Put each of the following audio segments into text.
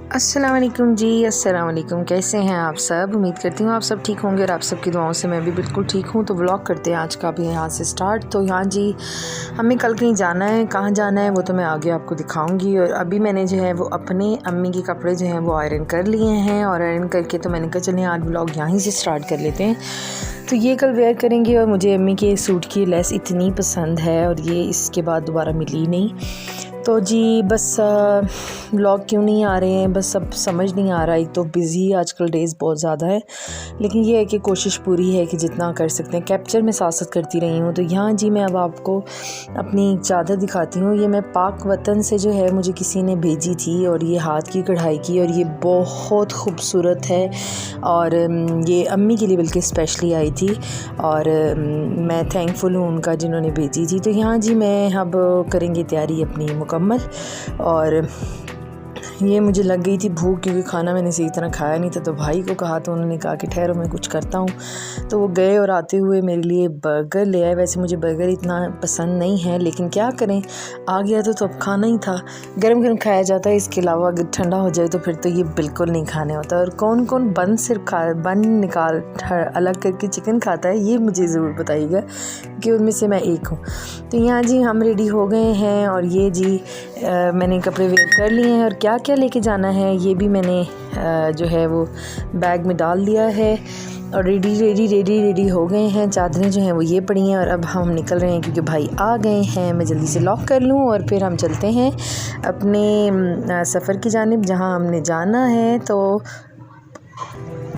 अस्सलाम वालेकुम जी। अस्सलाम वालेकुम। कैसे हैं आप सब? उम्मीद करती हूँ आप सब ठीक होंगे और आप सबकी दुआओं से मैं भी बिल्कुल ठीक हूँ। तो व्लॉग करते हैं आज का भी यहाँ से स्टार्ट। तो यहाँ जी हमें कल कहीं जाना है, कहाँ जाना है वो तो मैं आगे आपको दिखाऊंगी। और अभी मैंने जो है वो अपने अम्मी के कपड़े जो हैं वो आयरन कर लिए हैं और आयरन करके तो मैंने कहा चलिए आज व्लॉग यहाँ से स्टार्ट कर लेते हैं। तो ये कल वेयर करेंगे और मुझे अम्मी के सूट की लेस इतनी पसंद है और ये इसके बाद दोबारा मिली नहीं। तो जी बस व्लॉग क्यों नहीं आ रहे हैं, बस अब समझ नहीं आ रहा। एक तो बिज़ी आजकल डेज़ बहुत ज़्यादा है, लेकिन ये है कि कोशिश पूरी है कि जितना कर सकते हैं। कैप्चर में साथ साथ करती रही हूँ। तो यहाँ जी मैं अब आपको अपनी चादर दिखाती हूँ। ये मैं पाक वतन से जो है मुझे किसी ने भेजी थी और ये हाथ की कढ़ाई की और ये बहुत खूबसूरत है और ये अम्मी के लिए बल्कि स्पेशली आई थी और मैं थैंकफुल हूँ उनका जिन्होंने भेजी थी। तो यहाँ जी मैं अब करेंगे तैयारी अपनी मुकम्मल। और ये मुझे लग गई थी भूख क्योंकि खाना मैंने सही तरह खाया नहीं था। तो भाई को कहा तो उन्होंने कहा कि ठहरो मैं कुछ करता हूँ। तो वो गए और आते हुए मेरे लिए बर्गर ले आए। वैसे मुझे बर्गर इतना पसंद नहीं है, लेकिन क्या करें, आ गया तो अब खाना ही था। गरम गरम खाया जाता है, इसके अलावा अगर ठंडा हो जाए तो फिर तो ये बिल्कुल नहीं खाने होता। और कौन कौन बन सिर्फ बन निकाल अलग करके चिकन खाता है, ये मुझे ज़रूर बताइएगा कि उनमें से मैं एक हूँ। तो यहाँ जी हम रेडी हो गए हैं और ये जी मैंने कपड़े वेयर कर लिए हैं और क्या क्या लेके जाना है ये भी मैंने जो है वो बैग में डाल दिया है और रेडी हो गए हैं। चादरें जो हैं वो ये पड़ी हैं और अब हम निकल रहे हैं क्योंकि भाई आ गए हैं। मैं जल्दी से लॉक कर लूँ और फिर हम चलते हैं अपने सफ़र की जानिब जहाँ हमने जाना है। तो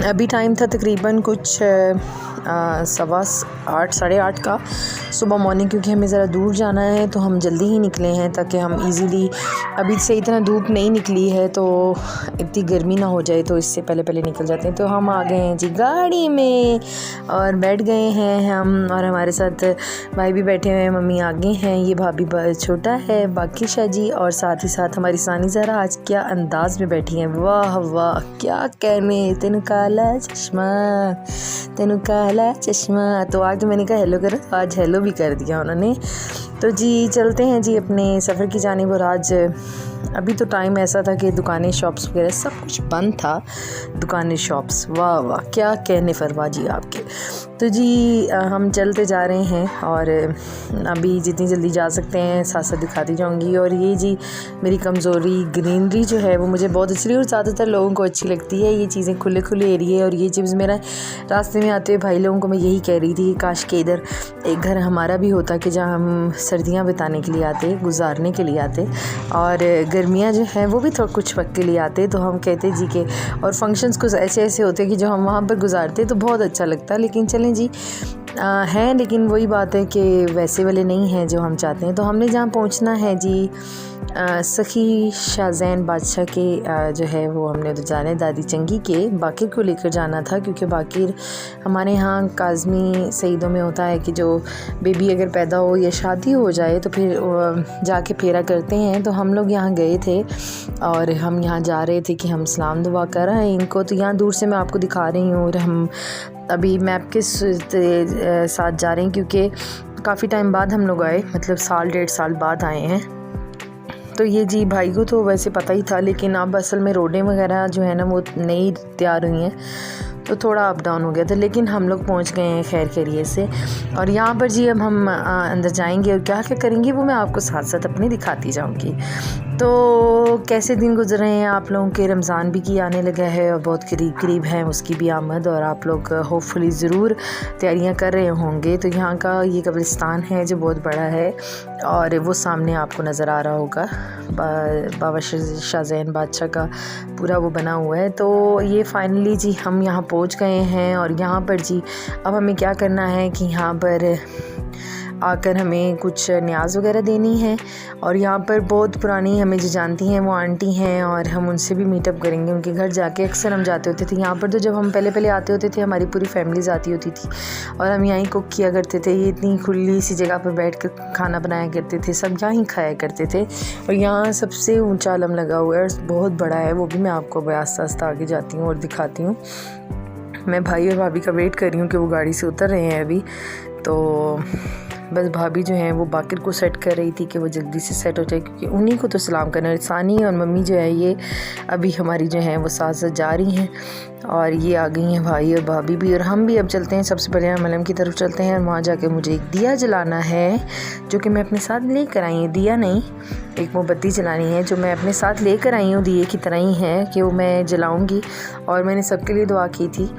अभी टाइम था तकरीबन कुछ 8:15 साढ़े 8 का सुबह मॉर्निंग, क्योंकि हमें ज़रा दूर जाना है तो हम जल्दी ही निकले हैं ताकि हम इजीली, अभी से इतना धूप नहीं निकली है तो इतनी गर्मी ना हो जाए, तो इससे पहले निकल जाते हैं। तो हम आ गए हैं जी गाड़ी में और बैठ गए हैं हम और हमारे साथ भाई भी बैठे हुए हैं, मम्मी आगे हैं, ये भाभी छोटा है बाकी शाह जी और साथ ही साथ हमारी सानी ज़रा आज क्या अंदाज में बैठी हैं। वाह वाह क्या कहने, तेनू काला चश्मा, तेनू काला चश्मा। तो आज तो मैंने कहा हेलो करो, तो आज हेलो भी कर दिया उन्होंने। तो जी चलते हैं जी अपने सफ़र की जानिब। और आज अभी तो टाइम ऐसा था कि दुकानें शॉप्स वगैरह सब कुछ बंद था, दुकानें शॉप्स, वाह वाह क्या कहने फरमा जी आपके। तो जी हम चलते जा रहे हैं और अभी जितनी जल्दी जा सकते हैं साथ साथ दिखाती जाऊंगी। और ये जी मेरी कमज़ोरी ग्रीनरी जो है वो मुझे बहुत अच्छी लगी और ज़्यादातर लोगों को अच्छी लगती है ये चीज़ें, खुले खुले एरिए। और ये चीज़ मेरा रास्ते में आते हुए भाई लोगों को मैं यही कह रही थी कि काश के इधर एक घर हमारा भी होता कि जहाँ हम सर्दियाँ बिताने के लिए आते, गुजारने के लिए आते और गर्मियाँ जो हैं वो भी थोड़ा कुछ वक्त के लिए आते। तो हम कहते जी के और फंक्शंस कुछ ऐसे ऐसे होते कि जो हम वहाँ पर गुजारते तो बहुत अच्छा लगता। लेकिन चलें जी हैं, लेकिन वही बात है कि वैसे वाले नहीं हैं जो हम चाहते हैं। तो हमने जहाँ पहुँचना है जी सखी शाहजैन बादशाह के जो है वो हमने तो जाने दादी चंगी के बाकिर को लेकर जाना था, क्योंकि बाकिर हमारे यहाँ काज़मी सईदों में होता है कि जो बेबी अगर पैदा हो या शादी हो जाए तो फिर जाके फेरा करते हैं। तो हम लोग यहाँ गए थे और हम यहाँ जा रहे थे कि हम सलाम दुआ कर रहे हैं इनको। तो यहाँ दूर से मैं आपको दिखा रही हूँ और हम अभी मैप के साथ जा रहे हैं क्योंकि काफ़ी टाइम बाद हम लोग आए, मतलब 1.5 साल बाद आए हैं। तो ये जी भाई को तो वैसे पता ही था, लेकिन अब असल में रोडें वगैरह जो है ना वो नई तैयार हुई हैं तो थोड़ा अप डाउन हो गया था, लेकिन हम लोग पहुंच गए हैं खैर खैरियत से। और यहाँ पर जी अब हम अंदर जाएंगे और क्या क्या करेंगे वो मैं आपको साथ साथ अपनी दिखाती जाऊँगी। तो कैसे दिन गुजर रहे हैं आप लोगों के? रमज़ान भी की आने लगा है और बहुत करीब है उसकी भी आमद और आप लोग होपफुली ज़रूर तैयारियां कर रहे होंगे। तो यहाँ का ये कब्रिस्तान है जो बहुत बड़ा है और वो सामने आपको नज़र आ रहा होगा, बाबा शाहजैन बादशाह का पूरा वो बना हुआ है। तो ये फाइनली जी हम यहाँ पहुँच गए हैं और यहाँ पर जी अब हमें क्या करना है कि यहाँ पर आकर हमें कुछ न्याज़ वगैरह देनी है। और यहाँ पर बहुत पुरानी हमें जो जानती हैं वो आंटी हैं और हम उनसे भी मीटअप करेंगे, उनके घर जाके अक्सर हम जाते होते थे। यहाँ पर तो जब हम पहले आते होते थे हमारी पूरी फैमिलीज आती होती थी और हम यहीं कुक किया करते थे। ये इतनी खुली सी जगह पर बैठ कर खाना बनाया करते थे, सब यहाँ खाया करते थे। और यहाँ सबसे ऊँचा आलम लगा हुआ है और बहुत बड़ा है, वो भी मैं आपको आस्ता आस्ता आगे जाती हूँ और दिखाती हूँ। मैं भाई और भाभी का वेट कर रही हूँ कि वो गाड़ी से उतर रहे हैं अभी। तो बस भाभी जो है वो बाकिर को सेट कर रही थी कि वो जल्दी से सेट हो जाए, क्योंकि उन्हीं को तो सलाम करना है। सानी और मम्मी जो है ये अभी हमारी जो है वो साथ साथ जा रही हैं, और ये आ गई हैं भाई और भाभी भी, और हम भी अब चलते हैं। सबसे पहले हम मलम की तरफ चलते हैं, और वहाँ जाके मुझे एक दिया जलाना है जो कि मैं अपने साथ लेकर आई हूँ। दिया नहीं, एक मोमबत्ती जलानी है जो मैं अपने साथ लेकर आई हूँ, दिए की तरह ही है कि वो मैं जलाऊँगी। और मैंने सबके लिए दुआ की थी,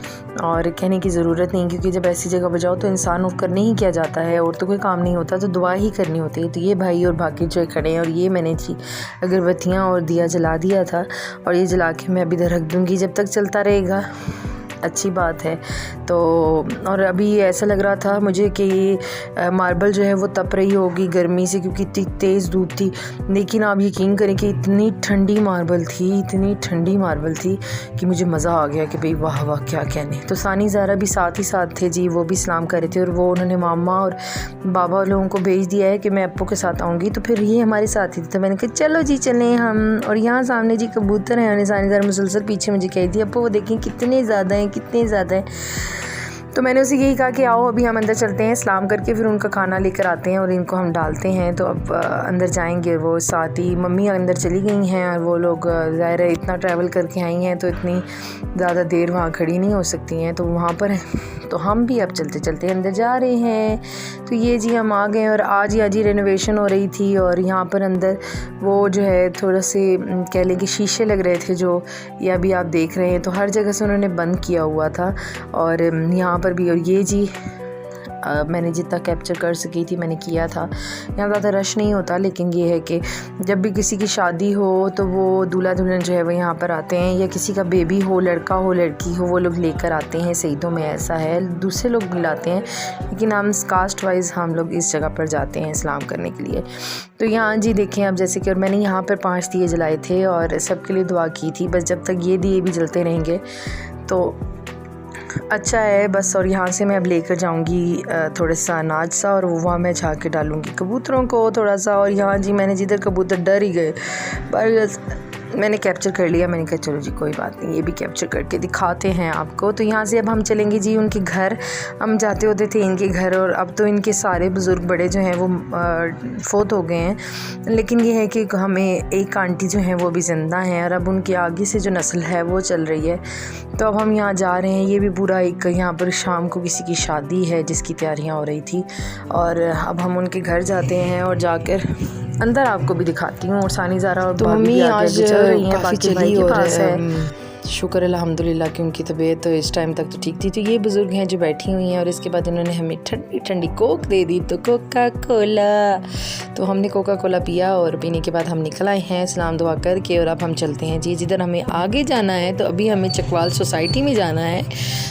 और कहने की ज़रूरत नहीं, क्योंकि जब ऐसी जगह पर जाओ तो इंसान उठ कर नहीं किया जाता है, और तो कोई काम नहीं होता, तो दुआ ही करनी होती है। तो ये भाई और बाकी जो खड़े हैं, और ये मैंने जी अगरबत्तियाँ और दिया जला दिया था, और ये जला के मैं अभी इधर रख दूँगी जब तक चलता रहेगा। अच्छी बात है। तो और अभी ऐसा लग रहा था मुझे कि ये मार्बल जो है वो तप रही होगी गर्मी से, क्योंकि इतनी तेज़ धूप थी। लेकिन आप यकीन करें कि इतनी ठंडी मार्बल थी, इतनी ठंडी मार्बल थी कि मुझे मज़ा आ गया कि भाई वाह वाह क्या कहने। तो सानी ज़ारा भी साथ ही साथ थे जी, वो भी सलाम कर रहे थे, और वो उन्होंने मामा और बाबा लोगों को भेज दिया है कि मैं अप्पू के साथ आऊँगी, तो फिर ये हमारे साथ ही थे। तो मैंने कहा चलो जी चलें हम। और यहाँ सामने जी कबूतर हैं, और सानी ज़ारा मुसलसल पीछे मुझे कही थी अप्पू वो देखें कितने ज़्यादा हैं, कितने ज़्यादा है। तो मैंने उसे यही कहा कि आओ अभी हम अंदर चलते हैं, सलाम करके फिर उनका खाना लेकर आते हैं और इनको हम डालते हैं। तो अब अंदर जाएंगे, वो साथ ही मम्मी अंदर चली गई हैं, और वो लोग ज़ाहिर है इतना ट्रैवल करके आई हैं तो इतनी ज़्यादा देर वहाँ खड़ी नहीं हो सकती हैं, तो वहाँ पर तो हम भी अब चलते चलते अंदर जा रहे हैं। तो ये जी हम आ गए, और आज ही रेनोवेशन हो रही थी, और यहाँ पर अंदर वो जो है थोड़ा से कह लें कि शीशे लग रहे थे जो ये अभी आप देख रहे हैं, तो हर जगह से उन्होंने बंद किया हुआ था, और यहाँ पर भी। और ये जी मैंने जितना कैप्चर कर सकी थी मैंने किया था। यहाँ ज़्यादा रश नहीं होता, लेकिन ये है कि जब भी किसी की शादी हो तो वो दूल्हा दुल्हन जो है वो यहाँ पर आते हैं, या किसी का बेबी हो, लड़का हो लड़की हो, वो लोग लेकर आते हैं। सईदों में ऐसा है, दूसरे लोग भी लाते हैं, लेकिन हम कास्ट वाइज हम लोग इस जगह पर जाते हैं सलाम करने के लिए। तो यहाँ जी देखें अब जैसे कि, और मैंने यहाँ पर 5 दिए जलाए थे और सबके लिए दुआ की थी, बस जब तक ये दिए भी जलते रहेंगे तो अच्छा है बस। और यहाँ से मैं अब लेकर जाऊँगी थोड़ा सा अनाज सा, और वो वहाँ मैं छा के डालूँगी कबूतरों को थोड़ा सा। और यहाँ जी मैंने जिधर कबूतर डर ही गए, पर मैंने कैप्चर कर लिया। मैंने कहा चलो जी कोई बात नहीं, ये भी कैप्चर करके दिखाते हैं आपको। तो यहाँ से अब हम चलेंगे जी उनके घर। हम जाते होते थे इनके घर, और अब तो इनके सारे बुज़ुर्ग बड़े जो हैं वो फोत हो गए हैं, लेकिन ये है कि हमें एक आंटी जो हैं वो भी ज़िंदा हैं, और अब उनके आगे से जो नस्ल है वो चल रही है। तो अब हम यहाँ जा रहे हैं। ये भी पूरा एक यहाँ पर शाम को किसी की शादी है जिसकी तैयारियाँ हो रही थी, और अब हम उनके घर जाते हैं, और जाकर अंदर आपको भी दिखाती हूँ। और सानी ज़ारा और भाभी आज चल रही हैं, बाकी भाई के पास है। शुक्र अल्हम्दुलिल्लाह कि उनकी तबीयत तो इस टाइम तक तो ठीक थी। तो ये बुज़ुर्ग हैं जो बैठी हुई हैं, और इसके बाद इन्होंने हमें ठंडी ठंडी कोक दे दी, तो कोका कोला। तो हमने कोका कोला पिया, और पीने के बाद हम निकल आए हैं सलाम दुआ करके, और अब हम चलते हैं जी जिधर हमें आगे जाना है। तो अभी हमें चकवाल सोसाइटी में जाना है,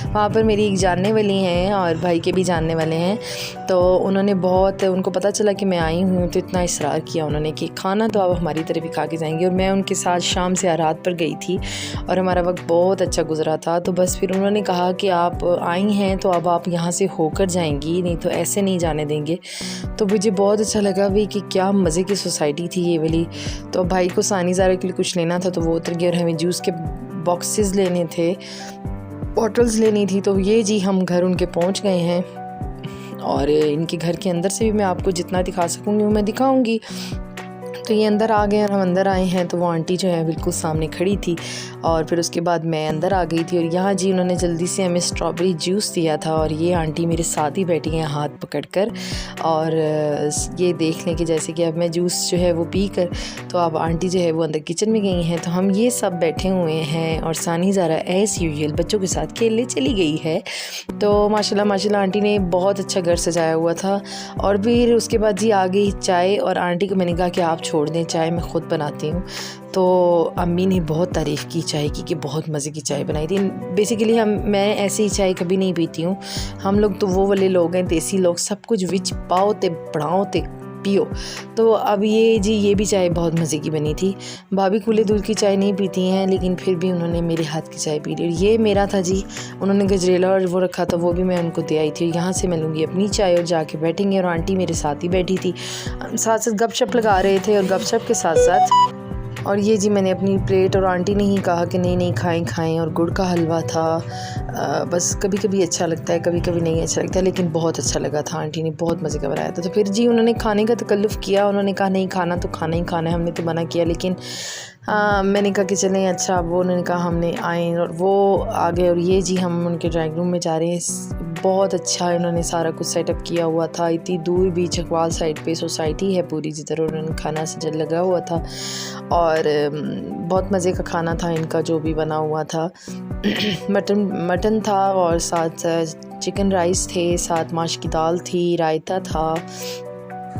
वहाँ पर मेरी एक जानने वाली हैं और भाई के भी जानने वाले हैं। तो उन्होंने बहुत, उनको पता चला कि मैं आई हूँ, तो इतना इसरार किया उन्होंने कि खाना तो आप हमारी तरफ ही खा के जाएंगे। और मैं उनके साथ शाम से रात पर गई थी, और हमारा वक्त बहुत अच्छा गुजरा था। तो बस फिर उन्होंने कहा कि आप आई हैं तो अब आप यहाँ से होकर जाएंगी, नहीं तो ऐसे नहीं जाने देंगे। तो मुझे बहुत अच्छा लगा भाई कि क्या मज़े की सोसाइटी थी ये वाली। तो भाई को सानी ज़ारा के लिए कुछ लेना था, तो वो उतर गया, और हमें जूस के बॉक्सेस लेने थे, बॉटल्स लेनी थी। तो ये जी हम घर उनके पहुँच गए हैं, और इनके घर के अंदर से भी मैं आपको जितना दिखा सकूँगी वो मैं दिखाऊँगी। तो ये अंदर आ गए, और हम अंदर आए हैं तो वो आंटी जो है बिल्कुल सामने खड़ी थी, और फिर उसके बाद मैं अंदर आ गई थी। और यहाँ जी उन्होंने जल्दी से हमें स्ट्रॉबेरी जूस दिया था, और ये आंटी मेरे साथ ही बैठी हैं हाथ पकड़कर। और ये देख लें कि जैसे कि अब मैं जूस जो है वो पी कर, तो अब आंटी जो है वो अंदर किचन में गई हैं, तो हम ये सब बैठे हुए हैं, और सानी ज़ारा एज़ यूजुअल बच्चों के साथ खेलने चली गई है। तो माशाल्लाह आंटी ने बहुत अच्छा घर सजाया हुआ था। और फिर उसके बाद जी आ गई चाय, और आंटी को मैंने कहा कि आप छोड़ दें चाय, मैं ख़ुद बनाती हूँ। तो अम्मी ने बहुत तारीफ़ की चाय की कि बहुत मज़े की चाय बनाई थी। बेसिकली मैं ऐसी ही चाय कभी नहीं पीती हूँ। हम लोग तो वो वाले लोग हैं, देसी लोग, सब कुछ विच पाओ ते बनाओ ते पियो। तो अब ये भी चाय बहुत मज़े की बनी थी। भाभी खुले दूध की चाय नहीं पीती हैं, लेकिन फिर भी उन्होंने मेरे हाथ की चाय पी ली। ये मेरा था जी, उन्होंने गजरेला और वो रखा था, वो भी मैं उनको दे आई थी। यहाँ से मैं लूँगी अपनी चाय और जाके बैठेंगे। और आंटी मेरे साथ ही बैठी थी, साथ साथ गपशप लगा रहे थे, और गपशप के साथ साथ और ये जी मैंने अपनी प्लेट, और आंटी ने ही कहा कि नहीं नहीं खाएं खाएं, और गुड़ का हलवा था। बस कभी कभी अच्छा लगता है, कभी कभी नहीं अच्छा लगता है, लेकिन बहुत अच्छा लगा था। आंटी ने बहुत मज़े का बनाया था। तो फिर जी उन्होंने खाने का तकल्लुफ़ किया, उन्होंने कहा नहीं खाना तो खाना ही खाना है, हमने तो मना किया, लेकिन मैंने कहा कि चलें अच्छा। वो उन्होंने कहा हमने आए और वो आ गए। और ये जी हम उनके ड्राइंग रूम में जा रहे हैं। बहुत अच्छा इन्होंने सारा कुछ सेटअप किया हुआ था। इतनी दूर भी चकवाल साइड पे सोसाइटी है पूरी, जिधर उन्होंने खाना सजल लगा हुआ था, और बहुत मज़े का खाना था इनका जो भी बना हुआ था। मटन था, और साथ चिकन राइस थे, साथ माश की दाल थी, रायता था,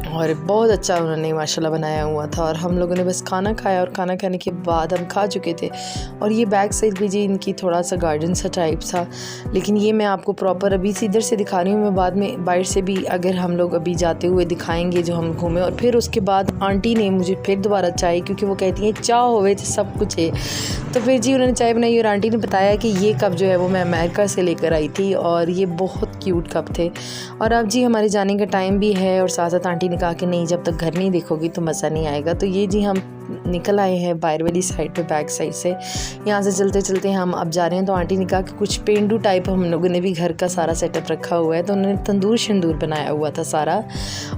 और बहुत अच्छा उन्होंने माशाल्लाह बनाया हुआ था। और हम लोगों ने बस खाना खाया, और खाना खाने के बाद हम खा चुके थे। और ये बैक साइड भी जी इनकी थोड़ा सा गार्डन सा टाइप था, लेकिन ये मैं आपको प्रॉपर अभी से इधर से दिखा रही हूँ। मैं बाद में बाहर से भी अगर हम लोग अभी जाते हुए दिखाएंगे जो हम घूमे। और फिर उसके बाद आंटी ने मुझे फिर दोबारा चाय, क्योंकि वो कहती हैं चाय होवे तो सब कुछ है, तो फिर जी उन्होंने चाय बनाई। और आंटी ने बताया कि ये कप जो है वो मैं अमेरिका से लेकर आई थी, और ये बहुत क्यूट कप थे। और अब जी हमारे जाने का टाइम भी है, और साथ साथ आंटी ने कहा कि नहीं जब तक घर नहीं देखोगी तो मज़ा नहीं आएगा। तो ये जी हम निकल आए हैं बाहर वाली साइड पे, बैक साइड से। यहाँ से चलते चलते हम अब जा रहे हैं। तो आंटी ने कहा कि कुछ पेंडू टाइप हम लोगों ने भी घर का सारा सेटअप रखा हुआ है, तो उन्होंने तंदूर शंदूर बनाया हुआ था सारा,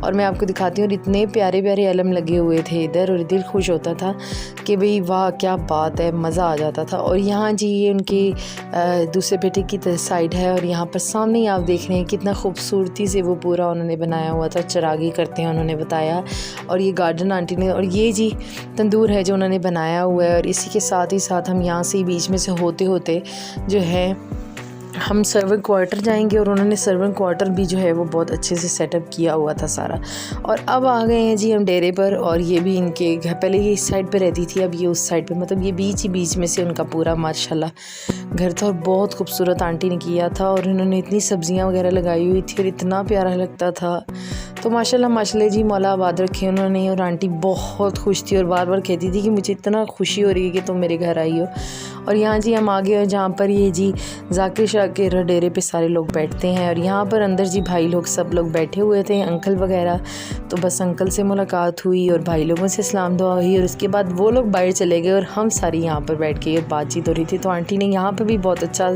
और मैं आपको दिखाती हूँ। और इतने प्यारे प्यारे एलम लगे हुए थे इधर, और दिल खुश होता था कि भाई वाह क्या बात है, मज़ा आ जाता था। और यहाँ जी ये उनके दूसरे बेटे की साइड है, और यहाँ पर सामने ही आप देख रहे हैं कितना खूबसूरती से वो पूरा उन्होंने बनाया हुआ था। चिरागी करते हैं उन्होंने बताया। और ये गार्डन आंटी ने, और ये जी तंदूर है जो उन्होंने बनाया हुआ है। और इसी के साथ ही साथ हम यहाँ से बीच में से होते होते जो है हम सर्वेंट क्वार्टर जाएंगे, और उन्होंने सर्वेंट क्वार्टर भी जो है वो बहुत अच्छे से सेटअप किया हुआ था सारा। और अब आ गए हैं जी हम डेरे पर, और ये भी इनके घर, पहले ये इस साइड पे रहती थी, अब ये उस साइड पे, मतलब ये बीच ही बीच में से उनका पूरा माशाल्लाह घर था। और बहुत खूबसूरत आंटी ने किया था, और इन्होंने इतनी सब्जियां वगैरह लगाई हुई थी, और इतना प्यारा लगता था। तो माशाल्लाह जी मौला आबाद रखे उन्होंने। और आंटी बहुत खुश थी, और बार बार कहती थी कि मुझे इतना खुशी हो रही है कि तुम मेरे घर आई हो। और यहाँ जी हम आ गए हैं जहाँ पर ये जी जाकिर शाह के डेरे पे सारे लोग बैठते हैं। और यहाँ पर अंदर जी भाई लोग सब लोग बैठे हुए थे, अंकल वगैरह। तो बस अंकल से मुलाकात हुई, और भाई लोगों से सलाम दुआ हुई, और उसके बाद वो लोग बाहर चले गए, और हम सारी यहाँ पर बैठ के और बातचीत हो रही थी। तो आंटी ने यहाँ पर भी बहुत अच्छा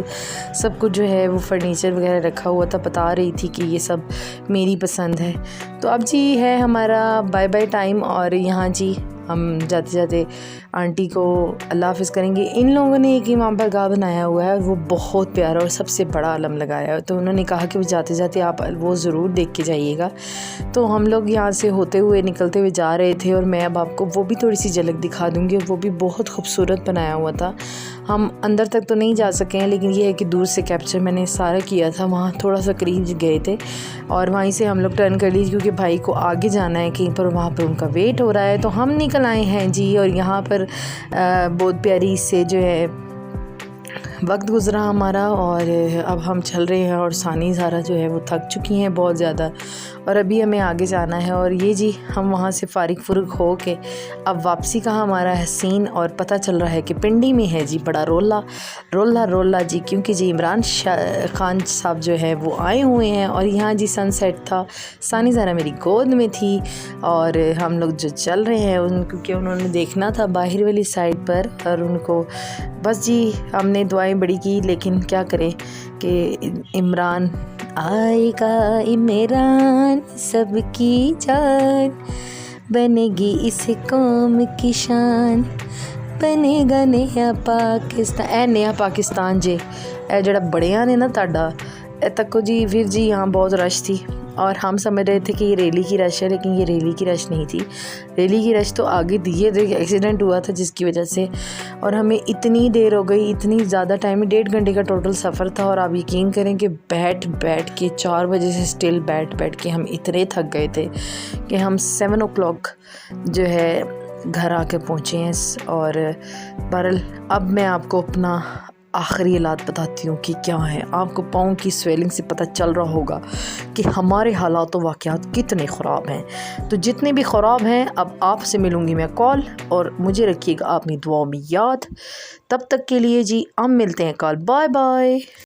सब कुछ जो है वो फर्नीचर वगैरह रखा हुआ था, बता रही थी कि ये सब मेरी पसंद है। तो अब जी है हमारा बाय बाय टाइम, और यहाँ जी हम जाते जाते आंटी को अल्लाह हाफ़िज़ करेंगे। इन लोगों ने एक इमाम बारगाह बनाया हुआ है, वो बहुत प्यारा और सबसे बड़ा आलम लगाया है। तो उन्होंने कहा कि वो जाते जाते आप वो ज़रूर देख के जाइएगा। तो हम लोग यहाँ से होते हुए निकलते हुए जा रहे थे, और मैं अब आपको वो भी थोड़ी सी झलक दिखा दूँगी। और वो भी बहुत खूबसूरत बनाया हुआ था। हम अंदर तक तो नहीं जा सके हैं, लेकिन ये है कि दूर से कैप्चर मैंने सारा किया था। वहाँ थोड़ा सा करीब गए थे, और वहीं से हम लोग टर्न कर ली, क्योंकि भाई को आगे जाना है कहीं पर, वहाँ पर उनका वेट हो रहा है। तो हम निकल आए हैं जी, और यहाँ पर बहुत प्यारी से जो है वक्त गुज़रा हमारा। और अब हम चल रहे हैं, और सानी ज़ारा जो है वो थक चुकी हैं बहुत ज़्यादा, और अभी हमें आगे जाना है। और ये जी हम वहाँ से फ़ारिग फ़ुरुग हो के अब वापसी का हमारा है सीन, और पता चल रहा है कि पिंडी में है जी बड़ा रोला रोला रोला जी, क्योंकि जी इमरान खान साहब जो है वो आए हुए हैं। और यहाँ जी सनसेट था, सानी ज़ारा मेरी गोद में थी, और हम लोग जो चल रहे हैं क्योंकि उन्होंने देखना था बाहर वाली साइड पर, और उनको बस जी हमने दुआएं बड़ी की, लेकिन क्या करें कि इमरान आएगा, इमरान सबकी जान, बनेगी इस कौम की शान, बनेगा नया पाकिस्तान। ए नया पाकिस्तान जे ए जड़ा बड़िया ने ना ताड़ा ए तको जी। फिर जी यहाँ बहुत रश थी, और हम समझ रहे थे कि ये रैली की रश है, लेकिन ये रैली की रश नहीं थी। रैली की रश तो आगे थी, ये एक्सीडेंट हुआ था जिसकी वजह से, और हमें इतनी देर हो गई, इतनी ज़्यादा टाइम, 1.5 घंटे का टोटल सफ़र था। और आप यकीन करें कि बैठ के 4 बजे से स्टिल बैठ के हम इतने थक गए थे कि हम 7 o'clock जो है घर आके पहुँचे हैं। और बहरहाल अब मैं आपको अपना आखिरी हालात बताती हूँ कि क्या है। आपको पाँव की स्वेलिंग से पता चल रहा होगा कि हमारे हालात व वाक़यात कितने ख़राब हैं। तो जितने भी ख़राब हैं, अब आपसे मिलूँगी मैं कॉल, और मुझे रखिएगा अपनी दुआओं में याद। तब तक के लिए जी हम मिलते हैं कल, बाय बाय।